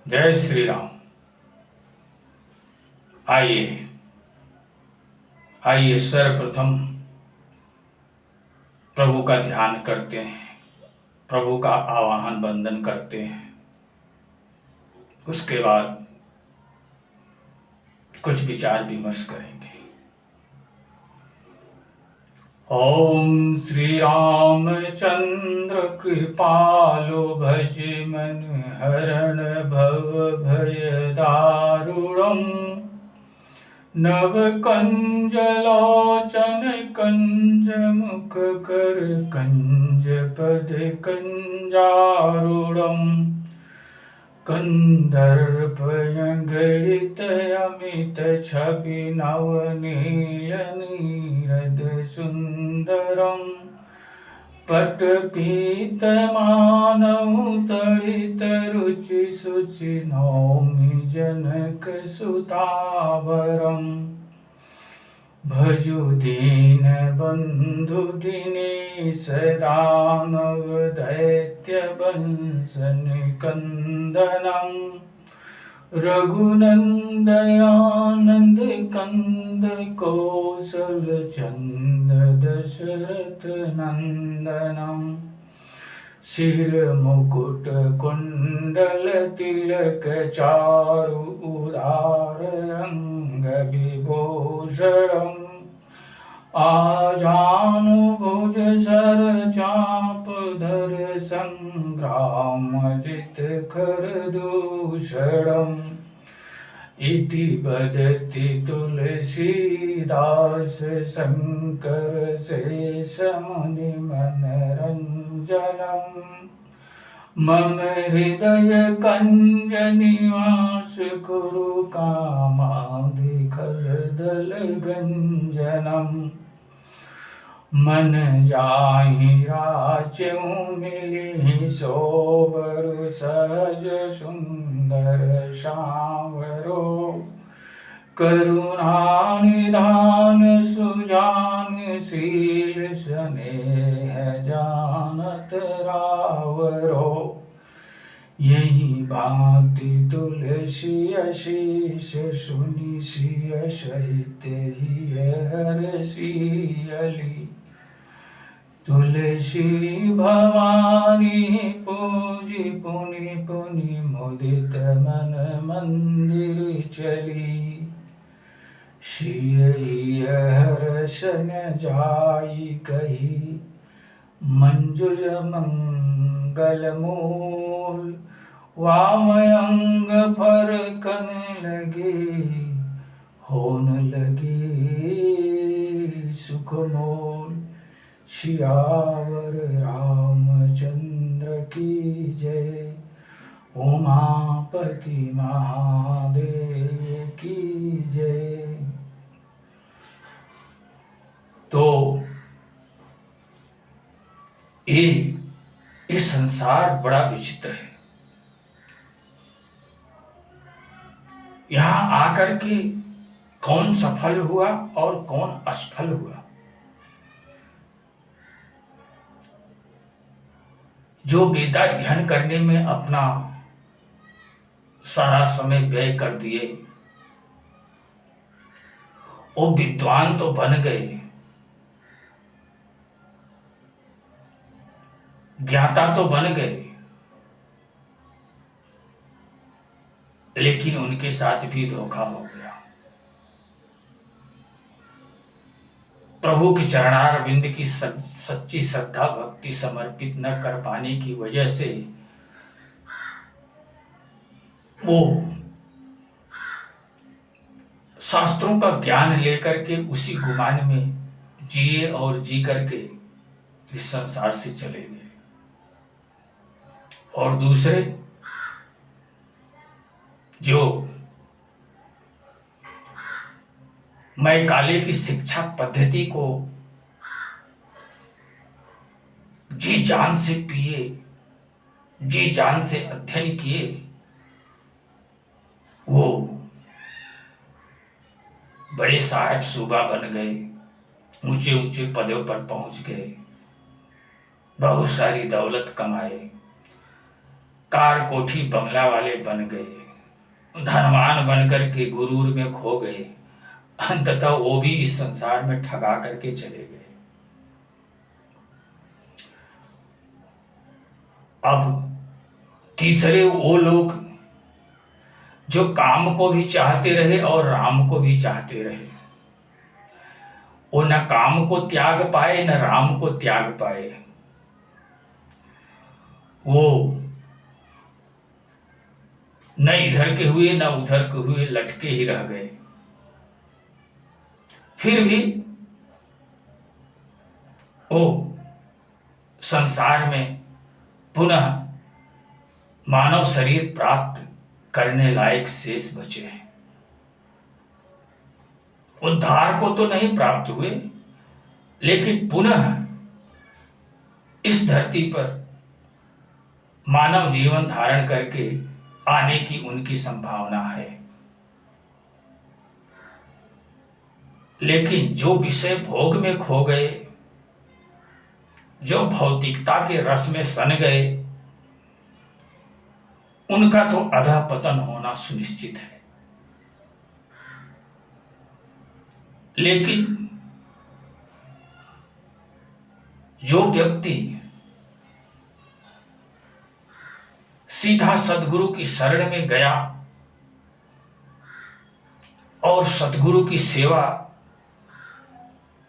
जय श्री राम। आइए आइए सर्वप्रथम प्रभु का ध्यान करते हैं, प्रभु का आवाहन वंदन करते हैं। उसके बाद कुछ विचार विमर्श करेंगे। ओम श्री रामचंद्र कृपालो भज मन हरण भव भय दारुणम् नव कंज लोचन कंज मुख कर कंज पद कंजारूढ़म कंदर्प गलित अमित छवि नवनील नीरद सुंदरम पट पीत मानव तड़ित रुचि सुचि नौमि जनक सुतावरम भजु दीन बंधु दिनेश दानव दैत्य वंश निकंदनम रघुनंदयानंद कंद कौशल चंद दशरथ नंदनम शिर मुकुट कुंडल तिलक चारु उदार अंग विभूषणम आजानु भुज सर चाप धर संग्राम जित खर दूषणम इति बदति तुलसीदास शंकर शेष मुनि मनरंजनम मम हृदय कंज निवास कुरु कामादि खलदल गंजनम मन जाहि राच्यों मिली सोबर सहज सुंदर सांवरो करुणा निधान सुजान शील स्नेह जानत रावरो यही भांति तुलसी अशीष सुनि सिय सहित ही हर्षियली तुलसी भवानी पूजी पुनि पुनि मुदित मन मंदिर चली सिय हर्षन जाई कही मंजुल मंगल मूल वाम अंग फरकन लगे होन लगे सुख मोल सियावर रामचंद्र की जय उमापति महादेव की जय। तो ये संसार बड़ा विचित्र है। यहां आकर के कौन सफल हुआ और कौन असफल हुआ। जो वेदा ध्यान करने में अपना सारा समय व्यय कर दिए वो विद्वान तो बन गए, ज्ञाता तो बन गए, लेकिन उनके साथ भी धोखा हो गया। प्रभु के चरणारविंद की सच्ची श्रद्धा भक्ति समर्पित न कर पाने की वजह से वो शास्त्रों का ज्ञान लेकर के उसी गुमान में जिए और जी करके इस संसार से चले गए। और दूसरे जो मैं काले की शिक्षा पद्धति को जी जान से पिए, जी जान से अध्ययन किए, वो बड़े साहब सूबा बन गए, ऊंचे ऊंचे पदों पर पहुंच गए, बहुत सारी दौलत कमाए, कार कोठी बंगला वाले बन गए, धनवान बन करके गुरूर में खो गए, अंततः वो भी इस संसार में ठगा करके चले गए। अब तीसरे वो लोग जो काम को भी चाहते रहे और राम को भी चाहते रहे, वो न काम को त्याग पाए न राम को त्याग पाए। वो न इधर के हुए न उधर के हुए, लटके ही रह गए। फिर भी वो संसार में पुनः मानव शरीर प्राप्त करने लायक शेष बचे हैं। उद्धार को तो नहीं प्राप्त हुए, लेकिन पुनः इस धरती पर मानव जीवन धारण करके आने की उनकी संभावना है। लेकिन जो विषय भोग में खो गए, जो भौतिकता के रस में सन गए, उनका तो अधः पतन होना सुनिश्चित है। लेकिन जो व्यक्ति सीधा सद्गुरु की शरण में गया और सद्गुरु की सेवा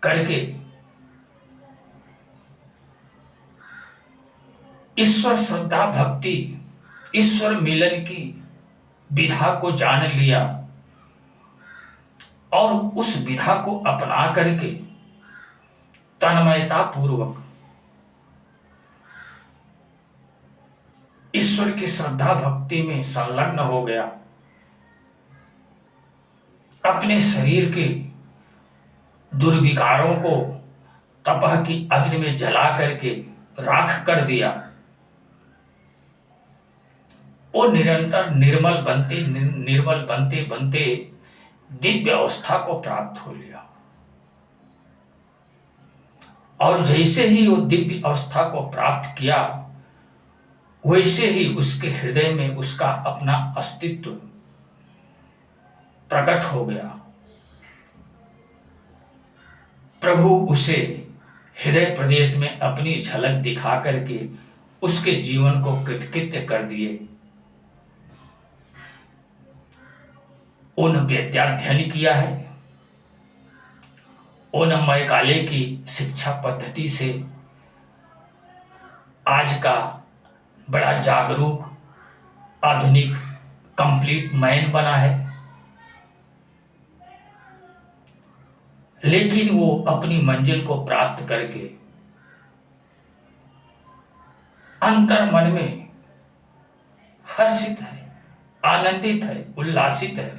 करके ईश्वर श्रद्धा भक्ति, ईश्वर मिलन की विधा को जान लिया और उस विधा को अपना करके तन्मयता पूर्वक ईश्वर की श्रद्धा भक्ति में संलग्न हो गया, अपने शरीर के दुर्विकारों को तपह की अग्नि में जला करके राख कर दिया, वो निरंतर निर्मल बनते बनते दिव्य अवस्था को प्राप्त हो लिया। और जैसे ही वो दिव्य अवस्था को प्राप्त किया, वैसे ही उसके हृदय में उसका अपना अस्तित्व प्रकट हो गया। प्रभु उसे हृदय प्रदेश में अपनी झलक दिखा करके उसके जीवन को कृतकृत्य कर दिए। उन विद्याध्ययन किया है, उन मैकाले की शिक्षा पद्धति से आज का बड़ा जागरूक आधुनिक कंप्लीट मैन बना है। लेकिन वो अपनी मंजिल को प्राप्त करके अंतर मन में हर्षित है, आनंदित है, उल्लासित है।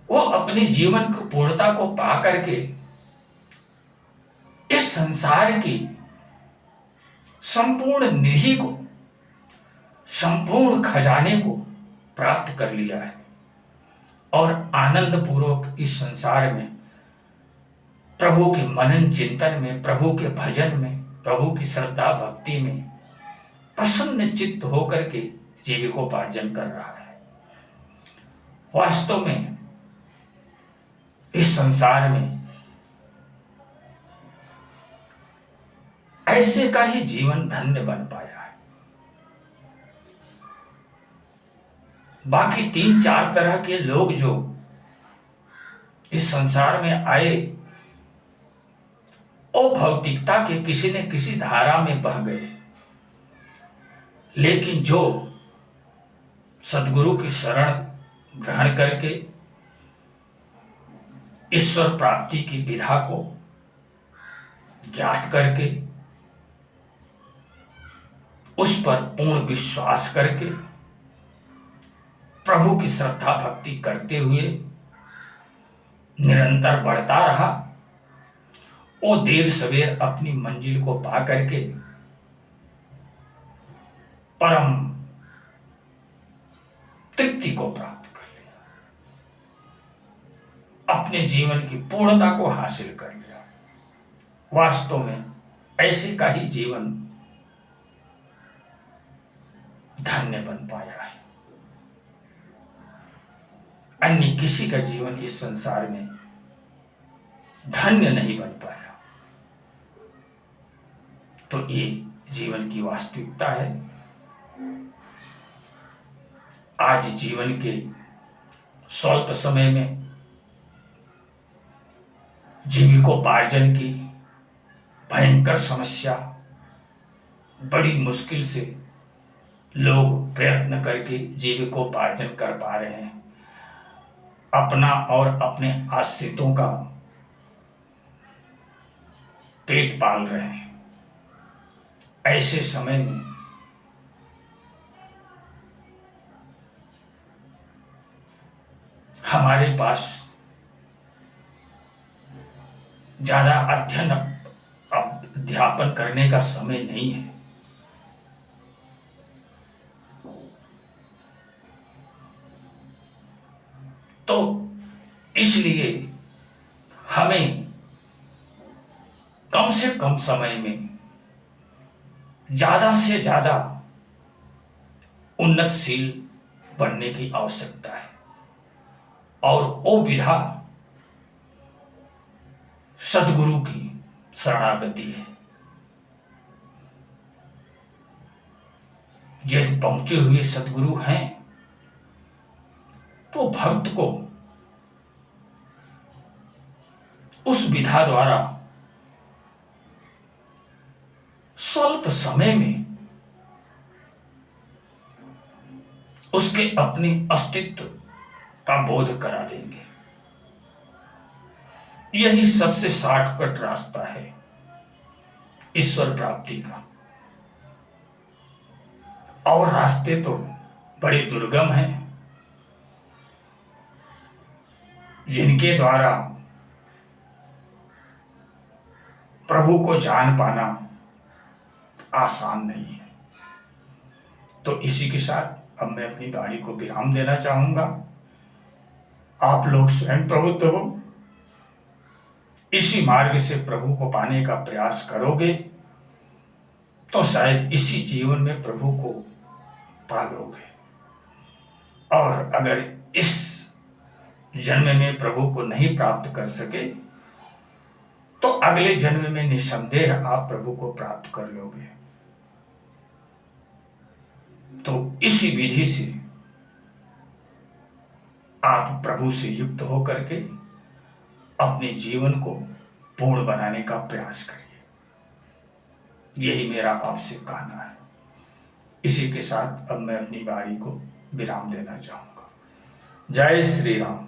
वो अपने जीवन की पूर्णता को पा करके इस संसार की संपूर्ण निधि को, संपूर्ण खजाने को प्राप्त कर लिया है और आनंद पूर्वक इस संसार में प्रभु के मनन चिंतन में, प्रभु के भजन में, प्रभु की श्रद्धा भक्ति में प्रसन्न चित्त होकर के जीविकोपार्जन कर रहा है। वास्तव में इस संसार में ऐसे का ही जीवन धन्य बन पाया है। बाकी 3-4 तरह के लोग जो इस संसार में आए, वो भौतिकता के किसी न किसी धारा में बह गए। लेकिन जो सद्गुरु की शरण ग्रहण करके ईश्वर प्राप्ति की विधा को ज्ञात करके उस पर पूर्ण विश्वास करके प्रभु की श्रद्धा भक्ति करते हुए निरंतर बढ़ता रहा, वो देर सवेर अपनी मंजिल को पा करके परम तृप्ति को प्राप्त कर लिया, अपने जीवन की पूर्णता को हासिल कर लिया। वास्तव में ऐसे का ही जीवन धन्य बन पाया है। अन्य किसी का जीवन इस संसार में धन्य नहीं बन पाया। तो ये जीवन की वास्तविकता है। आज जीवन के स्वल्प समय में जीविकोपार्जन की भयंकर समस्या, बड़ी मुश्किल से लोग प्रयत्न करके जीविकोपार्जन कर पा रहे हैं, अपना और अपने आश्रितों का पेट पाल रहे हैं। ऐसे समय में हमारे पास ज्यादा अध्ययन अध्यापन करने का समय नहीं है। तो इसलिए हमें कम से कम समय में ज्यादा से ज्यादा उन्नतशील बनने की आवश्यकता है। और वो विधा सद्गुरु की शरणागति है। यदि पहुंचे हुए सद्गुरु हैं तो भक्त को उस विधा द्वारा स्वल्प समय में उसके अपने अस्तित्व का बोध करा देंगे। यही सबसे शॉर्टकट रास्ता है ईश्वर प्राप्ति का। और रास्ते तो बड़े दुर्गम हैं, जिनके द्वारा प्रभु को जान पाना आसान नहीं है। तो इसी के साथ अब मैं अपनी वाणी को विराम देना चाहूंगा। आप लोग स्वयं प्रबुद्ध हो, इसी मार्ग से प्रभु को पाने का प्रयास करोगे तो शायद इसी जीवन में प्रभु को पालोगे। और अगर इस जन्म में प्रभु को नहीं प्राप्त कर सके तो अगले जन्म में निसंदेह आप प्रभु को प्राप्त कर लोगे। तो इसी विधि से आप प्रभु से युक्त होकर के अपने जीवन को पूर्ण बनाने का प्रयास करिए। यही मेरा आपसे कहना है। इसी के साथ अब मैं अपनी वाणी को विराम देना चाहूंगा। जय श्री राम।